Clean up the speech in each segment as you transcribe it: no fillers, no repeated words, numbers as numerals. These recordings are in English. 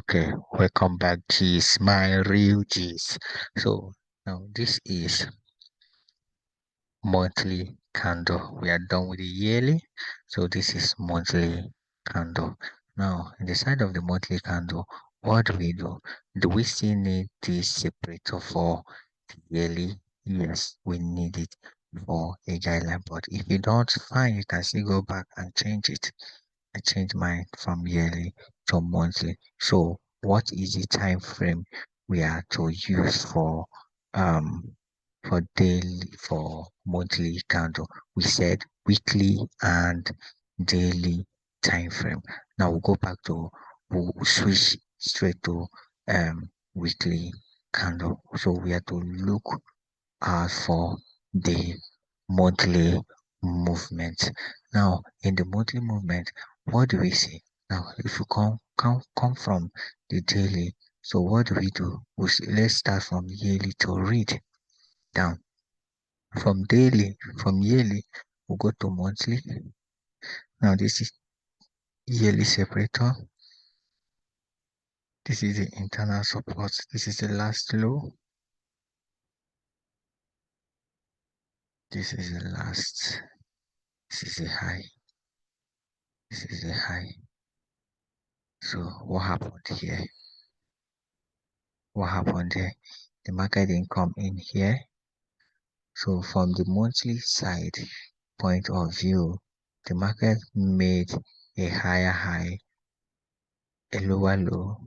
Okay, welcome back, G's, my real G's. So now this is monthly candle. We are done with the yearly, so this is monthly candle. Now, in the side of the monthly candle, what do we do? Do we still need this separator for the yearly? Yes, we need it for a guideline, but if you don't, fine, you can still go back and change it. I changed mine from yearly to monthly. So what is the time frame we are to use um for daily for monthly candle? We said weekly and daily time frame. Now we'll go back to we'll switch straight to weekly candle. So we have to look out for the monthly movement. Now, in the monthly movement, what do we see? Now, if you come from the daily, so what do we do? Let's start from yearly to read down. From yearly, we'll go to monthly. Now, this is yearly separator. This is the internal support. This is the last low. This is the last. This is the high. This is the high. So what happened here? What happened here? The market didn't come in here. So from the monthly side point of view, the market made a higher high, a lower low,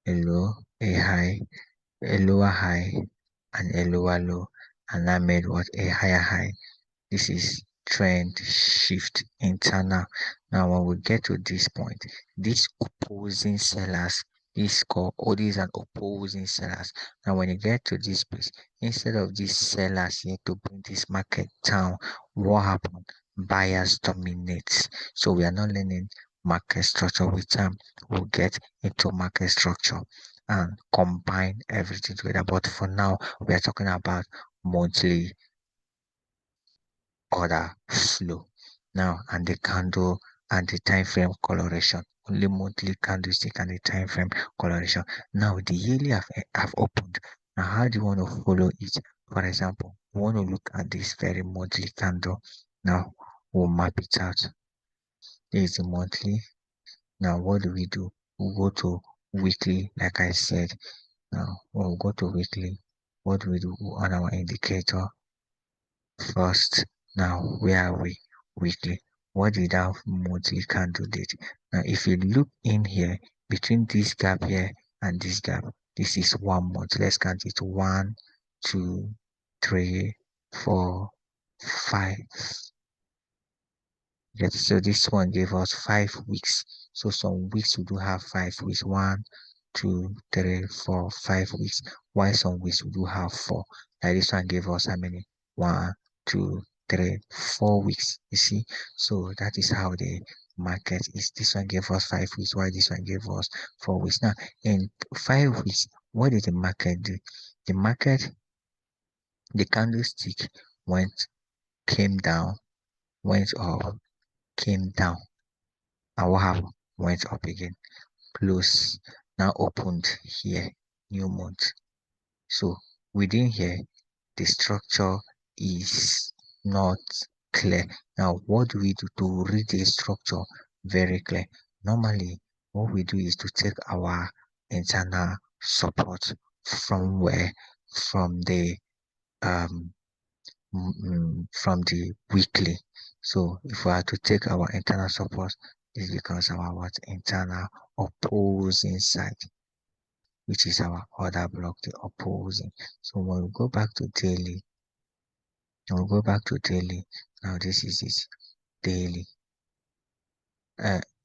a low, a high, a lower high, and a lower low, and that made what? A higher high. This is trend shift internal. Now when we get to this point, these opposing sellers is called all these are opposing sellers. Now when you get to this place, instead of these sellers here to bring this market down, what happened? Buyers dominate. So we are not learning market structure. With time we'll get into market structure and combine everything together. But for now, we are talking about monthly order flow. Now, and the candle and the time frame coloration, only monthly candlestick and the time frame coloration. Now, the yearly have opened. Now, how do you want to follow it? For example, we want to look at this very monthly candle. Now, we'll map it out. There is the monthly. Now, what do? We'll go to weekly, like I said. Now, when we go to weekly, what do? On our indicator first? Now, where are we? Weekly. What did our monthly candle did? Now, if you look in here, between this gap here and this gap, this is 1 month. Let's count it. 1, 2, 3, 4, 5. Yes, so this one gave us 5 weeks. So some weeks we do have 5 weeks. 1, 2, 3, 4, 5 weeks. While some weeks we do have 4. Like this one gave us how many? 1, 2, 3, 4 weeks. You see? So that is how the market is. This one gave us 5 weeks, while this one gave us 4 weeks. Now, in 5 weeks, what did the market do? The market, the candlestick came down, went up, came down. And what happened? Went up again. Close. Now opened here. New month. So within here, the structure is not clear. Now, what do we do to read the structure very clear? Normally, what we do is to take our internal support from where? From the from the weekly. So if we are to take our internal support, this becomes our what? Internal opposing side, which is our order block, the opposing. So when we go back to daily, now this is it, daily.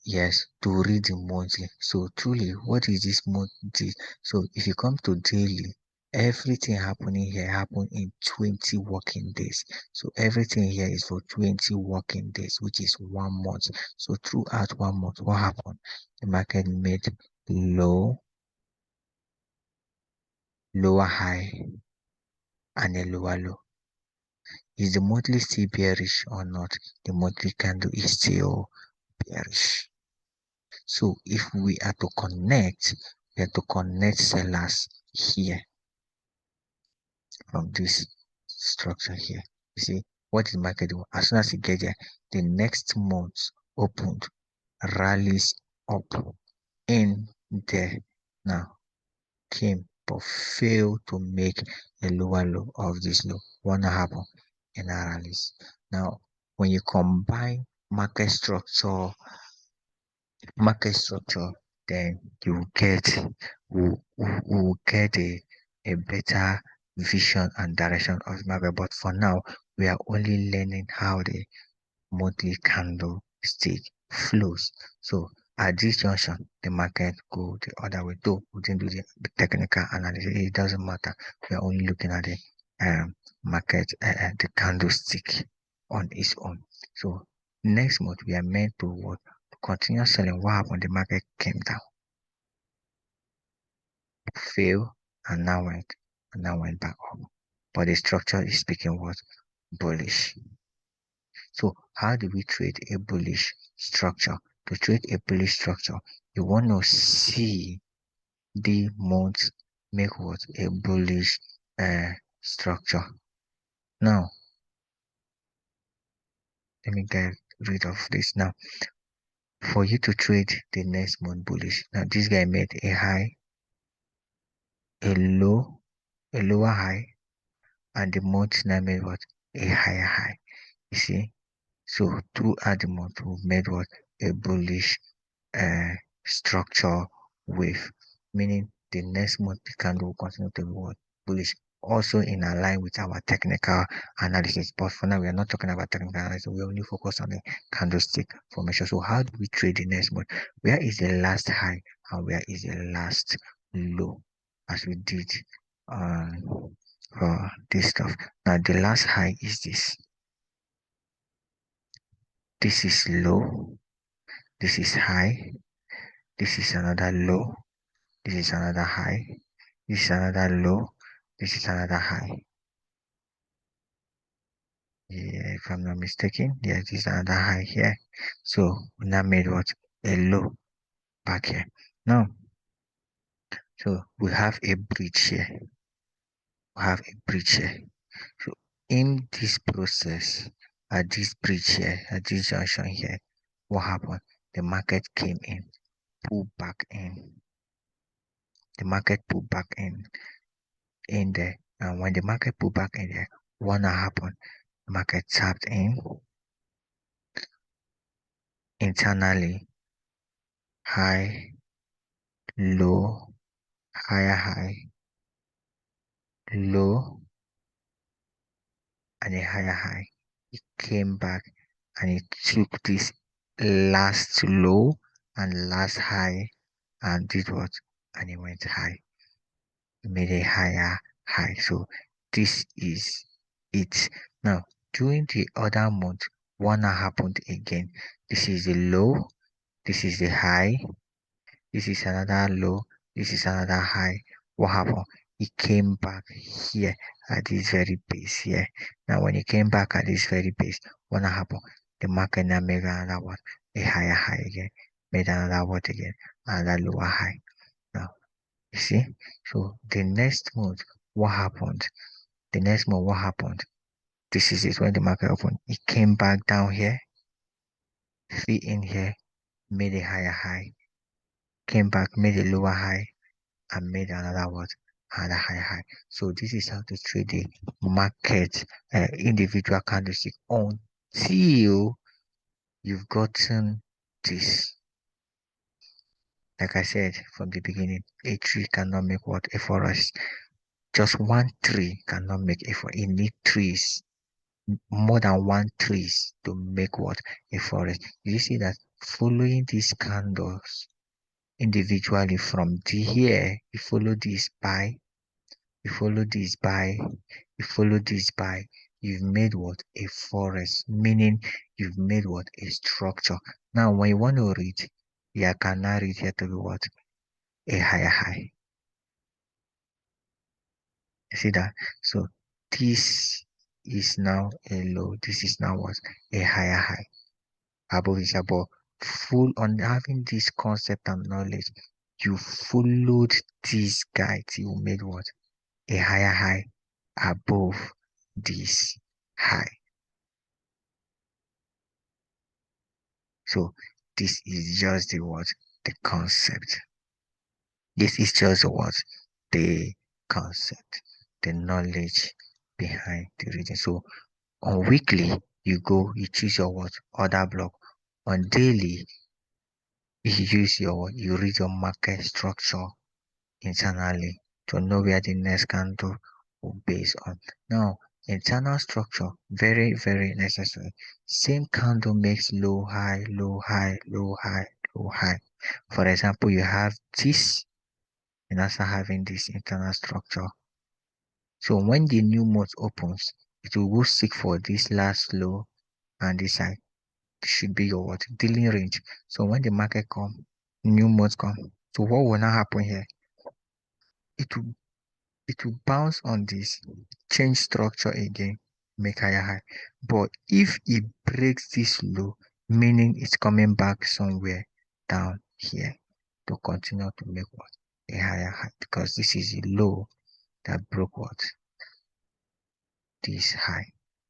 Yes, to read the monthly. So truly, what is this monthly? So if you come to daily, everything happening here happen in 20 working days. So everything here is for 20 working days, which is 1 month. So throughout 1 month, what happened? The market made low, lower high, and a lower low. Is the monthly still bearish or not? The monthly candle is still bearish. So if we are to connect, we have to connect sellers here from this structure here. You see what is market do? As soon as you get there, the next month opened, rallies up in there now, came but failed to make a lower low of this low. What happen in our rallies? Now, when you combine market structure, then you will get a better vision and direction of the market. But for now, we are only learning how the monthly candlestick flows. So at this junction, the market go the other way. Though we didn't do the technical analysis, it doesn't matter. We are only looking at the market, the candlestick on its own. So next month we are meant to what? Continue selling. What happened? The market came down, failed, and now went back up. But the structure is speaking what? Bullish. So how do we trade a bullish structure? To trade a bullish structure, you want to see the month make what? A bullish structure. Now, let me get rid of this now. For you to trade the next month bullish, now this guy made a high, a lower high, and the month now made what? A higher high. You see? So throughout the month, we've made what? A bullish uh, structure wave, meaning the next month the candle will continue to be what? Bullish. Also in line with our technical analysis. But for now, we are not talking about technical analysis. We only focus on the candlestick formation. So how do we trade the next month? Where is the last high and where is the last low? As we did for this stuff. Now the last high is this. This is low. This is high. This is another low. This is another high. This is another low. This is another high. Yeah, if I'm not mistaken, yeah, this is another high here. So we now made what? A low back here. Now, so we have a bridge here. We have a bridge here. So in this process, at this bridge here, at this junction here, what happened? The market came in, pulled back in. The market pulled back in there. And when the market pulled back in there, what happened? The market tapped in internally, high, low, higher high, low, and a higher high. It came back and it took this last low and last high and did what? And it went high. It made a higher high. So this is it. Now, during the other month, what happened again? This is the low, this is the high, this is another low, this is another high. What happened? It came back here at this very base here. Now, when it came back at this very base, what happened? The market now made another what? A higher high again. Made another what again? Another lower high. Now, you see? So the next month, what happened? The next month, what happened? This is it when the market opened. It came back down here, fit in here, made a higher high, came back, made a lower high, and made another what? Another high high. So this is how to trade the market individual candlestick until you've gotten this. Like I said from the beginning, a tree cannot make what? A forest. Just one tree cannot make a forest. It needs trees, more than one trees to make what? A forest. You see that following these candles individually from here, you follow this by you follow this by, you follow this by, you've made what? A forest, meaning you've made what? A structure. Now, when you want to read, you can now read here to be what? A higher high. You see that? So, this is now a low. This is now what? A higher high. Above is above. full on having this concept and knowledge, you followed this guide till you made what? A higher high above this high. So this is just the what? The concept. This is just what? The concept, the knowledge behind the reading. So on weekly, you go, you choose your what? Order block. On daily, you read your market structure internally to know where the next candle will base on. Now, internal structure, very, very necessary. Same candle makes low, high, low, high, low, high, low, high. For example, you have this and also having this internal structure. So when the new mode opens, it will go seek for this last low and this high. This should be your what? Dealing range. So when the market come, new modes come. So what will now happen here? It will it will bounce on this, change structure again, make higher high. But if it breaks this low, meaning it's coming back somewhere down here to continue to make what? A higher high, because this is a low that broke what? This high.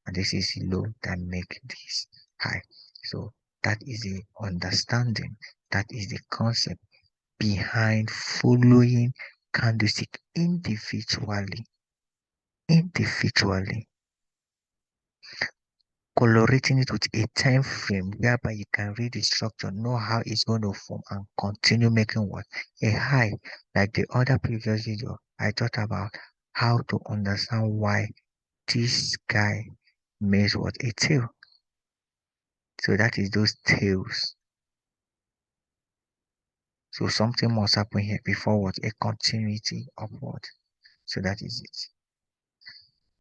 And this is a low that make this high. So that is the understanding, that is the concept behind following candlestick individually, colorating it with a time frame whereby you can read the structure, know how it's going to form, and continue making what? A high. Like the other previous video, I talked about how to understand why this guy makes what? A tail. So that is those tails. So something must happen here before what? A continuity upward. So that is it.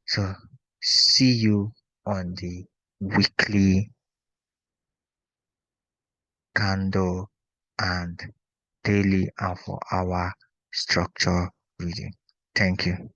So see you on the weekly candle and daily and for our structure reading. Thank you.